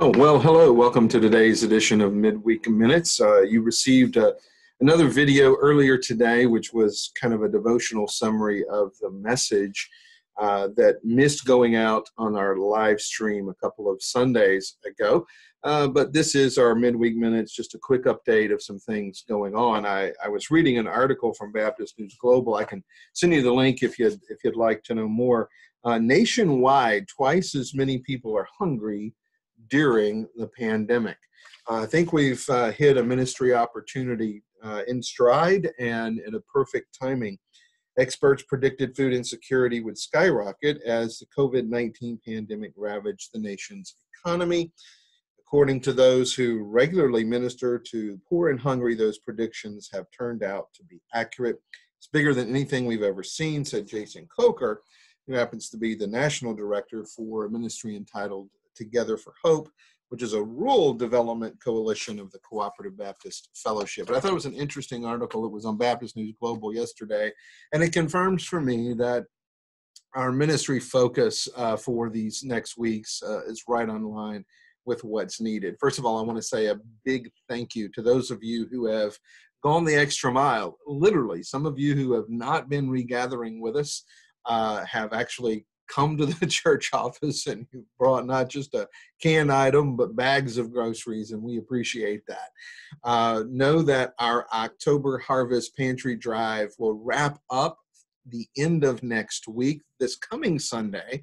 Oh, well, hello. Welcome to today's edition of Midweek Minutes. You received another video earlier today, which was kind of a devotional summary of the message that missed going out on our live stream a couple of Sundays ago. But this is our Midweek Minutes, just a quick update of some things going on. I was reading an article from Baptist News Global. I can send you the link if you'd like to know more. Nationwide, twice as many people are hungry during the pandemic. I think we've hit a ministry opportunity in stride and in a perfect timing. Experts predicted food insecurity would skyrocket as the COVID-19 pandemic ravaged the nation's economy. According to those who regularly minister to poor and hungry, those predictions have turned out to be accurate. It's bigger than anything we've ever seen, said Jason Coker, who happens to be the national director for a ministry entitled Together for Hope, which is a rural development coalition of the Cooperative Baptist Fellowship. But I thought it was an interesting article. It was on Baptist News Global yesterday, and it confirms for me that our ministry focus for these next weeks is right on line with what's needed. First of all, I want to say a big thank you to those of you who have gone the extra mile. Literally, some of you who have not been regathering with us have actually come to the church office and you brought not just a canned item, but bags of groceries, and we appreciate that. Know that our October Harvest Pantry Drive will wrap up the end of next week. This coming Sunday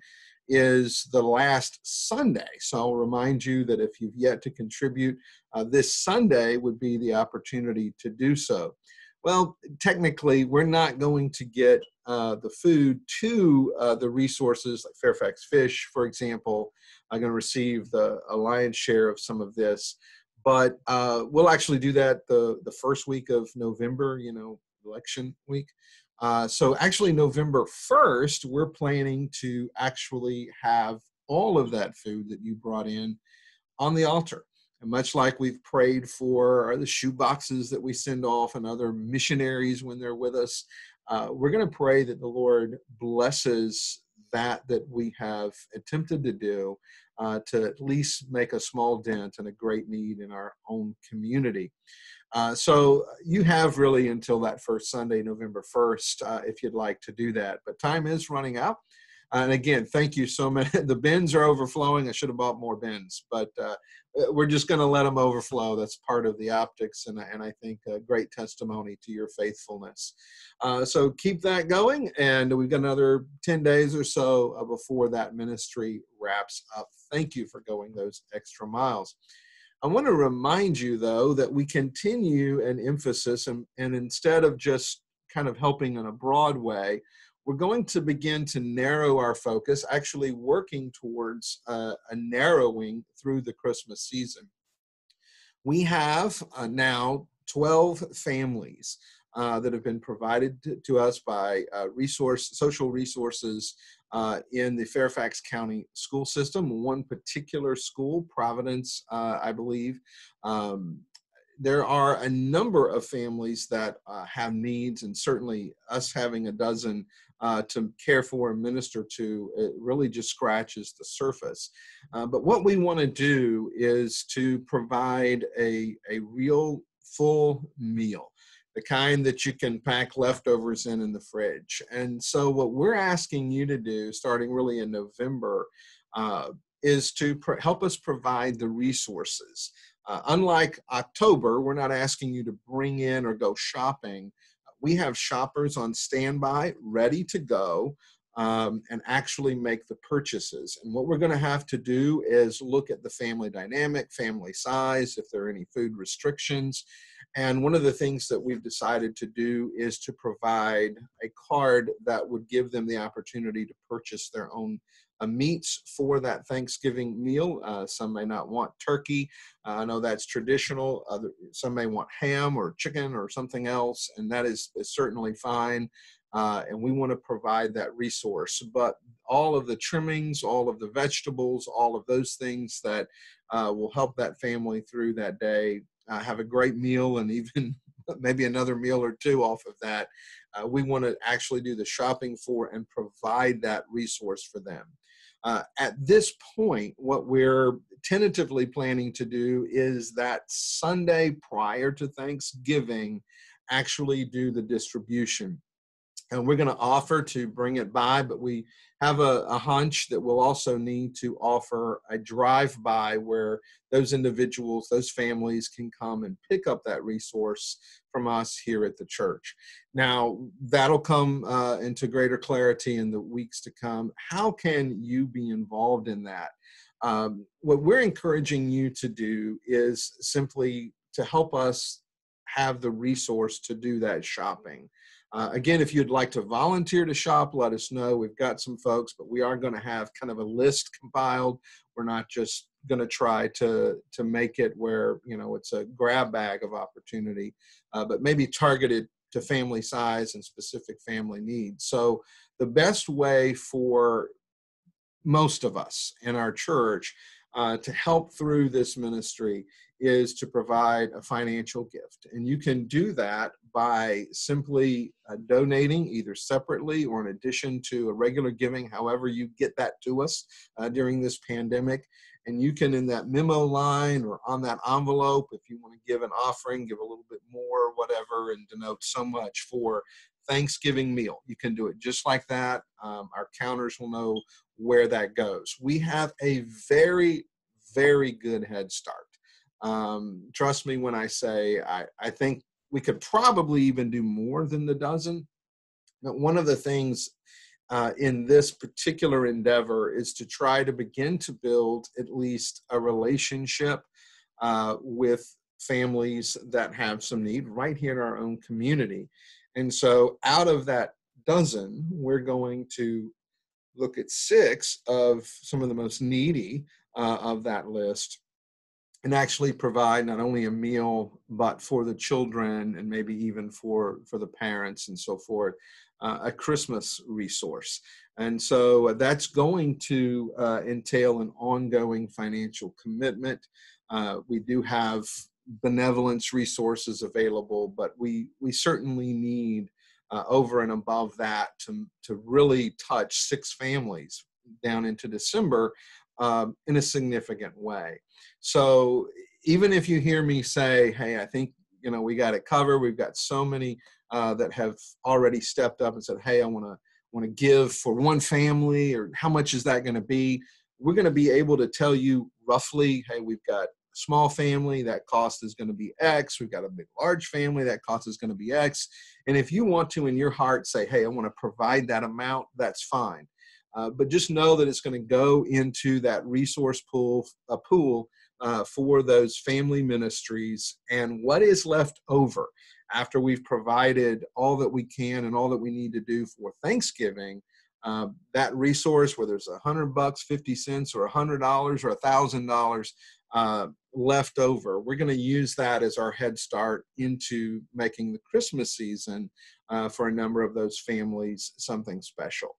is the last Sunday. So I'll remind you that if you've yet to contribute, this Sunday would be the opportunity to do so. Well, technically, we're not going to get the food to the resources like Fairfax Fish, for example. I'm going to receive a lion's share of some of this, but we'll actually do that the first week of November, election week. So actually November 1st, we're planning to actually have all of that food that you brought in on the altar. And much like we've prayed for the shoe boxes that we send off and other missionaries when they're with us, we're going to pray that the Lord blesses that we have attempted to do to at least make a small dent and a great need in our own community. So you have really until that first Sunday, November 1st, if you'd like to do that. But time is running out. And again, thank you so much. The bins are overflowing. I should have bought more bins, but we're just going to let them overflow. That's part of the optics, and I think a great testimony to your faithfulness. So keep that going, and we've got another 10 days or so before that ministry wraps up. Thank you for going those extra miles. I want to remind you, though, that we continue an emphasis, and instead of just kind of helping in a broad way, we're going to begin to narrow our focus, actually working towards a narrowing through the Christmas season. We have now 12 families that have been provided to us by social resources in the Fairfax County school system. One particular school, Providence, I believe, there are a number of families that have needs, and certainly us having a dozen to care for and minister to, it really just scratches the surface. But what we want to do is to provide a real full meal, the kind that you can pack leftovers in the fridge. And so what we're asking you to do, starting really in November, is to help us provide the resources. Unlike October, we're not asking you to bring in or go shopping. We have shoppers on standby, ready to go, and actually make the purchases. And what we're going to have to do is look at the family dynamic, family size, if there are any food restrictions. And one of the things that we've decided to do is to provide a card that would give them the opportunity to purchase their own meats for that Thanksgiving meal. Some may not want turkey. I know that's traditional. Some may want ham or chicken or something else, and that is certainly fine. And we want to provide that resource. But all of the trimmings, all of the vegetables, all of those things that will help that family through that day have a great meal, and even maybe another meal or two off of that, we want to actually do the shopping for and provide that resource for them. At this point, what we're tentatively planning to do is that Sunday prior to Thanksgiving, actually do the distribution. And we're going to offer to bring it by, but we have a hunch that we'll also need to offer a drive-by where those individuals, those families can come and pick up that resource from us here at the church. Now, that'll come into greater clarity in the weeks to come. How can you be involved in that? What we're encouraging you to do is simply to help us have the resource to do that shopping. Again, if you'd like to volunteer to shop, let us know. We've got some folks, but we are going to have kind of a list compiled. We're not just going to try to make it where, you know, it's a grab bag of opportunity, but maybe targeted to family size and specific family needs. So the best way for most of us in our church to help through this ministry is to provide a financial gift. And you can do that by simply donating either separately or in addition to a regular giving, however you get that to us during this pandemic. And you can, in that memo line or on that envelope, if you want to give an offering, give a little bit more, whatever, and denote so much for Thanksgiving meal. You can do it just like that. Our counters will know where that goes. We have a very, very good head start. Trust me when I say I think we could probably even do more than the dozen. But one of the things in this particular endeavor is to try to begin to build at least a relationship with families that have some need right here in our own community. And so out of that dozen, we're going to look at 6 of some of the most needy of that list and actually provide not only a meal, but for the children and maybe even for the parents and so forth, a Christmas resource. And so that's going to entail an ongoing financial commitment. We do have benevolence resources available, but we certainly need over and above that to really touch 6 families down into December in a significant way. So even if you hear me say, hey, I think, you know, we got it covered, we've got so many that have already stepped up and said, hey, I want to give for one family, or how much is that going to be? We're going to be able to tell you roughly, hey, we've got a small family, that cost is going to be X. We've got a big, large family, that cost is going to be X. And if you want to, in your heart, say, hey, I want to provide that amount, that's fine. But just know that it's going to go into that resource pool for those family ministries. And what is left over after we've provided all that we can and all that we need to do for Thanksgiving, that resource, whether it's $100, 50 cents, or $100 or $1,000 left over, we're going to use that as our head start into making the Christmas season for a number of those families something special.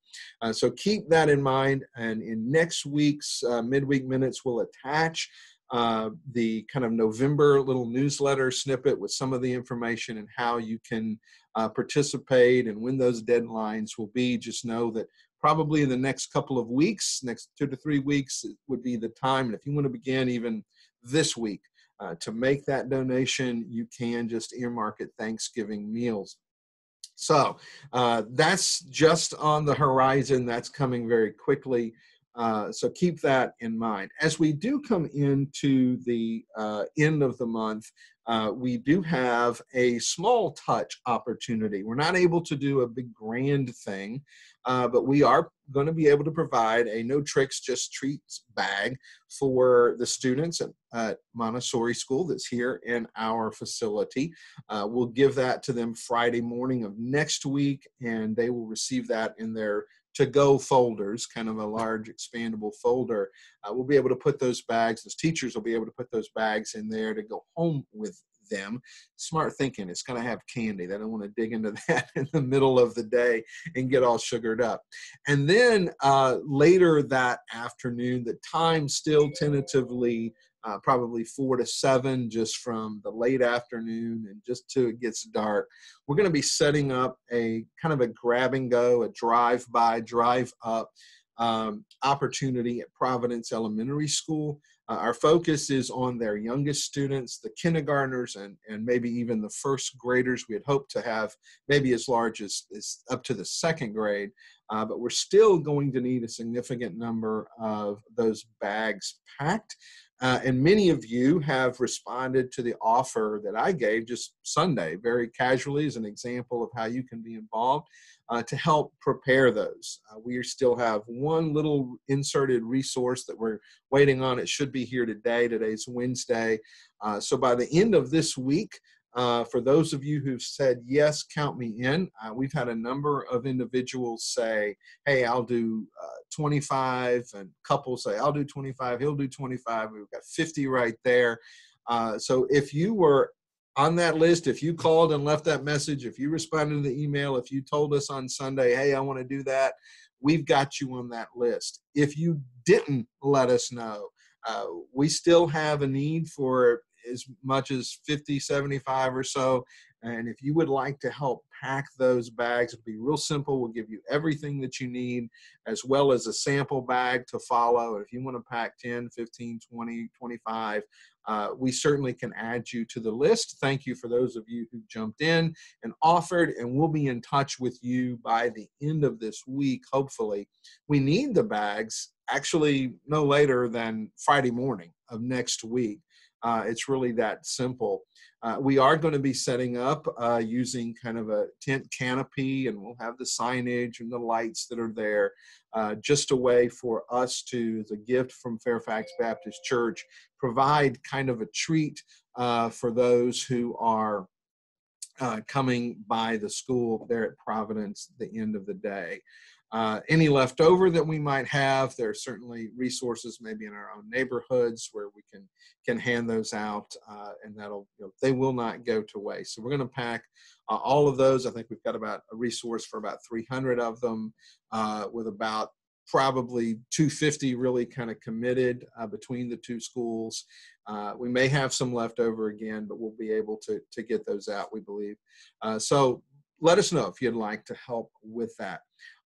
So keep that in mind. And in next week's Midweek Minutes, we'll attach the kind of November little newsletter snippet with some of the information and how you can participate and when those deadlines will be. Just know that probably in the next couple of weeks, next 2 to 3 weeks, would be the time. And if you want to begin even this week to make that donation, you can just earmark it Thanksgiving meals. So that's just on the horizon. That's coming very quickly. So keep that in mind. As we do come into the end of the month, we do have a small touch opportunity. We're not able to do a big grand thing, but we are going to be able to provide a no tricks, just treats bag for the students at Montessori School that's here in our facility. We'll give that to them Friday morning of next week, and they will receive that in their to-go folders, kind of a large expandable folder. We'll be able to put those bags, those teachers will be able to put those bags in there to go home with them. Smart thinking, it's going to have candy. They don't want to dig into that in the middle of the day and get all sugared up. And then later that afternoon, the time still tentatively probably 4 to 7, just from the late afternoon and just till it gets dark. We're going to be setting up a kind of a grab and go, a drive by, drive up opportunity at Providence Elementary School. Our focus is on their youngest students, the kindergartners, and maybe even the first graders. We had hoped to have maybe as large as up to the second grade, but we're still going to need a significant number of those bags packed. And many of you have responded to the offer that I gave just Sunday, very casually, as an example of how you can be involved to help prepare those. We still have one little inserted resource that we're waiting on. It should be here today. Today's Wednesday. So by the end of this week, for those of you who've said, yes, count me in, we've had a number of individuals say, hey, I'll do 25, and couples say, I'll do 25, he'll do 25. We've got 50 right there. So if you were on that list, if you called and left that message, if you responded to the email, if you told us on Sunday, hey, I want to do that, we've got you on that list. If you didn't let us know, we still have a need for as much as 50, 75 or so. And if you would like to help pack those bags, it'll be real simple. We'll give you everything that you need, as well as a sample bag to follow. If you want to pack 10, 15, 20, 25, we certainly can add you to the list. Thank you for those of you who jumped in and offered, and we'll be in touch with you by the end of this week, hopefully. We need the bags actually no later than Friday morning of next week. It's really that simple. We are going to be setting up using kind of a tent canopy, and we'll have the signage and the lights that are there, just a way for us to, as a gift from Fairfax Baptist Church, provide kind of a treat for those who are coming by the school there at Providence at the end of the day. Any leftover that we might have, there are certainly resources maybe in our own neighborhoods where we can hand those out, and that'll, they will not go to waste. So we're going to pack all of those. I think we've got about a resource for about 300 of them, with about probably 250 really kind of committed between the two schools. We may have some left over again, but we'll be able to get those out, we believe. So let us know if you'd like to help with that.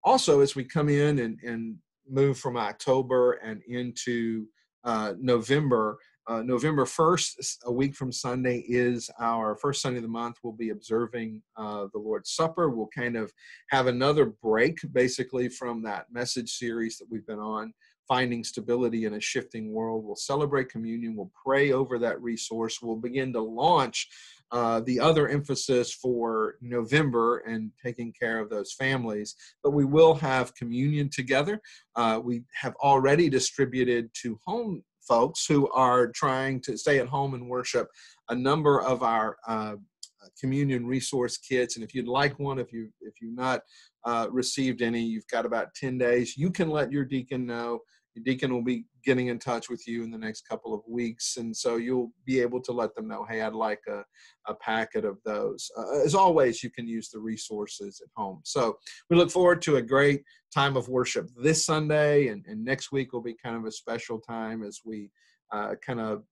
Also, as we come in and move from October and into November, November 1st, a week from Sunday, is our first Sunday of the month. We'll be observing the Lord's Supper. We'll kind of have another break, basically, from that message series that we've been on, Finding Stability in a Shifting World. We'll celebrate communion. We'll pray over that resource. We'll begin to launch the other emphasis for November and taking care of those families. But we will have communion together. We have already distributed to home folks who are trying to stay at home and worship a number of our communion resource kits. And if you'd like one, if you've not received any, you've got about 10 days. You can let your deacon know. Your deacon will be getting in touch with you in the next couple of weeks. And so you'll be able to let them know, hey, I'd like a packet of those. As always, you can use the resources at home. So we look forward to a great time of worship this Sunday. And next week will be kind of a special time as we kind of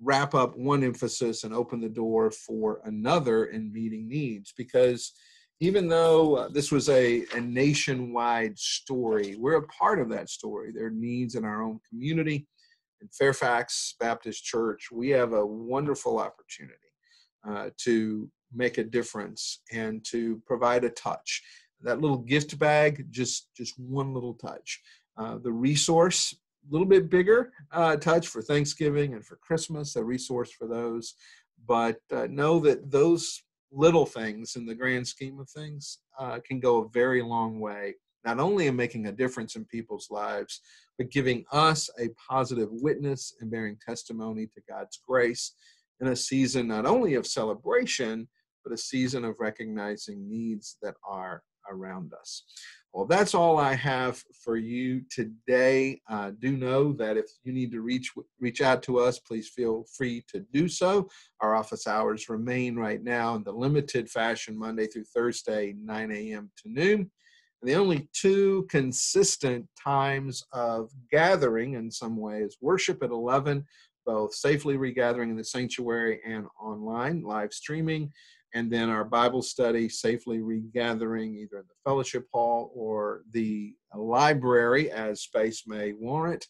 wrap up one emphasis and open the door for another in meeting needs. Because even though this was a nationwide story, we're a part of that story. There are needs in our own community. In Fairfax Baptist Church, we have a wonderful opportunity to make a difference and to provide a touch. That little gift bag, just one little touch. The resource, a little bit bigger touch for Thanksgiving and for Christmas, a resource for those. But know that those little things in the grand scheme of things can go a very long way, not only in making a difference in people's lives, but giving us a positive witness and bearing testimony to God's grace in a season not only of celebration, but a season of recognizing needs that are around us. Well, that's all I have for you today. Do know that if you need to reach out to us, please feel free to do so. Our office hours remain right now in the limited fashion, Monday through Thursday, 9 a.m. to noon. And the only two consistent times of gathering in some ways, worship at 11, both safely regathering in the sanctuary and online, live streaming, and then our Bible study, safely regathering either in the fellowship hall or the library as space may warrant.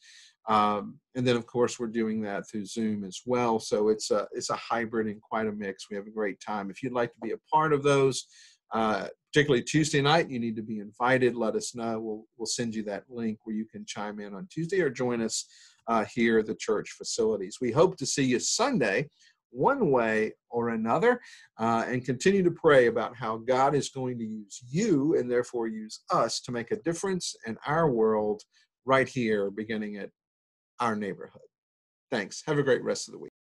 And then, of course, we're doing that through Zoom as well. So it's a hybrid and quite a mix. We have a great time. If you'd like to be a part of those, particularly Tuesday night, you need to be invited. Let us know. We'll send you that link where you can chime in on Tuesday or join us here at the church facilities. We hope to see you Sunday, one way or another, and continue to pray about how God is going to use you and therefore use us to make a difference in our world right here, beginning at our neighborhood. Thanks. Have a great rest of the week.